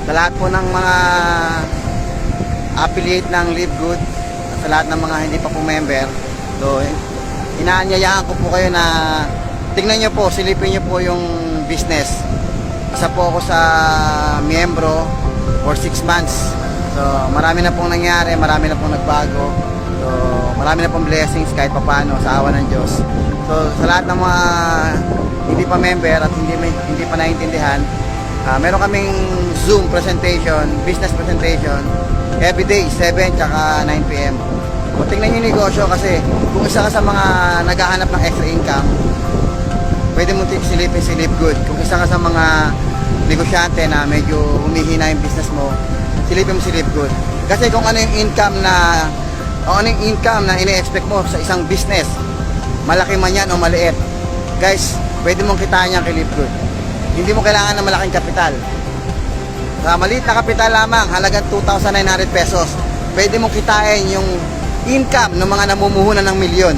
Sa lahat po ng mga affiliate ng Live Good, sa lahat ng mga hindi pa po member, so inaanyayahan ko po kayo na tingnan nyo po, silipin nyo po yung business. Isa po ako sa miyembro for 6 months. So marami na pong nangyari, marami na pong nagbago. So marami na pong blessings kahit papaano sa awa ng Diyos. So sa lahat ng mga hindi pa member at hindi pa naiintindihan, meron kaming Zoom presentation, business presentation, everyday 7 tsaka 9 PM. So tingnan nyo yung negosyo kasi kung isa ka sa mga naghahanap ng extra income, pwede mo silipin si Live Good. Kung isa ka sa mga negosyante na medyo humihina yung business mo, silipin mo si Live Good. Kasi kung ano yung income na ini-expect mo sa isang business, malaki man yan o maliit, guys, pwede mong kitaan yan kay Live Good. Hindi mo kailangan ng malaking kapital. Sa maliit na kapital lamang, halagang 2,900 pesos, pwede mong kitain yung income ng mga namumuhunan ng milyon.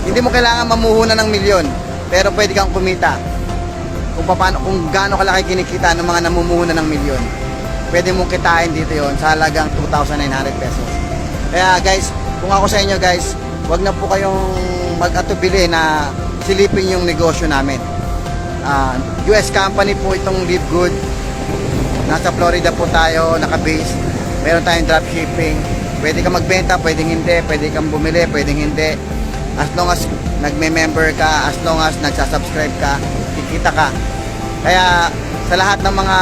Hindi mo kailangan mamuhunan ng milyon, pero pwede kang kumita kung gaano kalaki kinikita ng mga namumuhunan ng milyon. Pwede mong kitain dito yon sa halagang 2,900 pesos. Kaya guys, kung ako sa inyo guys, wag na po kayong mag-atubili na silipin yung negosyo namin. US company po itong Live Good. Nasa Florida po tayo, naka-base. Meron tayong dropshipping. Pwede kang magbenta, pwedeng hindi. Pwede kang bumili, pwedeng hindi. As long as nagme-member ka, as long as nagsasubscribe ka, kikita ka. Kaya sa lahat ng mga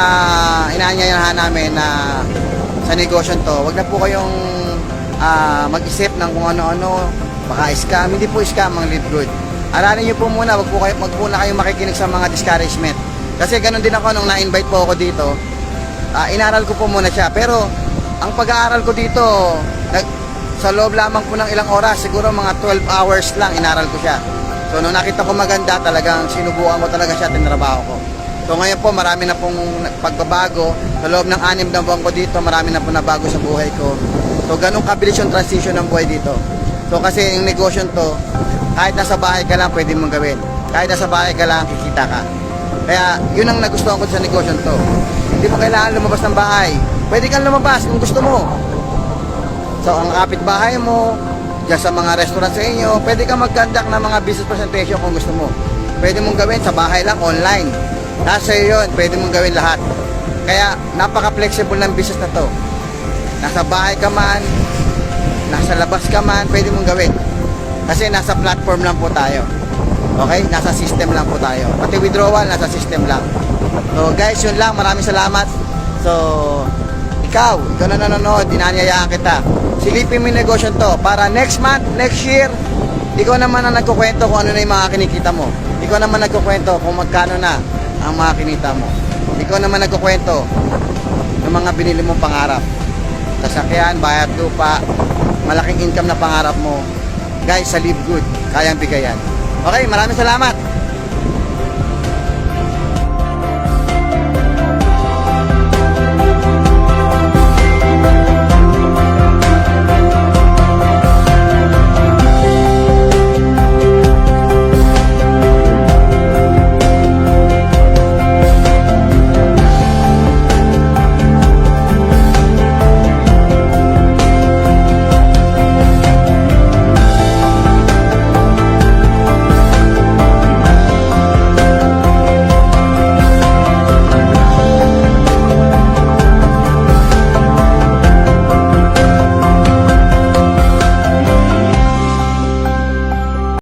inaanyayahan namin na sa negosyo to, wag na po kayong mag-isip ng kung ano-ano, baka scam. Hindi po scam ang Live Good. Aralin nyo po muna, wag po na kayong makikinig sa mga discouragement. Kasi ganun din ako nung na-invite po ako dito. Inaral ko po muna siya. Pero ang pag-aaral ko dito, sa loob lamang po ng ilang oras, siguro mga 12 hours lang, inaral ko siya. So nung nakita ko maganda, talagang sinubukan ko talaga siya, tinrabaho ko. So ngayon po, marami na pong pagbabago. Sa loob ng 6 na buwan ko dito, marami na po nabago sa buhay ko. So ganun kabilis yung transition ng buhay dito. So kasi yung negosyo to, kahit nasa bahay ka lang, pwede mong gawin. Kahit nasa bahay ka lang, kikita ka. Kaya yun ang nagustuhan ko sa negosyo to. Hindi mo kailangan lumabas ng bahay. Pwede kang lumabas kung gusto mo. So ang kapitbahay mo, dyan sa mga restaurant sa inyo, pwede kang mag-conduct ng mga business presentation kung gusto mo. Pwede mong gawin sa bahay lang, online. Nasa iyo yun, pwede mong gawin lahat. Kaya napaka-flexible ng business na to. Nasa bahay ka man, nasa labas ka man, pwede mong gawin. Kasi nasa platform lang po tayo. Okay? Nasa system lang po tayo. Pati withdrawal, nasa system lang. So guys, yun lang. Maraming salamat. So, ikaw na nanonood, inanyayaan kita. Silipin mo yung negosyo to para next month, next year, ikaw naman ang nagkukwento kung ano na yung mga kinikita mo. Ikaw naman nagkukwento kung magkano na ang mga kinita mo. Ikaw naman nagkukwento ng mga binili mong pangarap. Sasakyan, bayad lupa, malaking income na pangarap mo. Guys, sa Live Good, kayang bigayan. Okay, maraming salamat.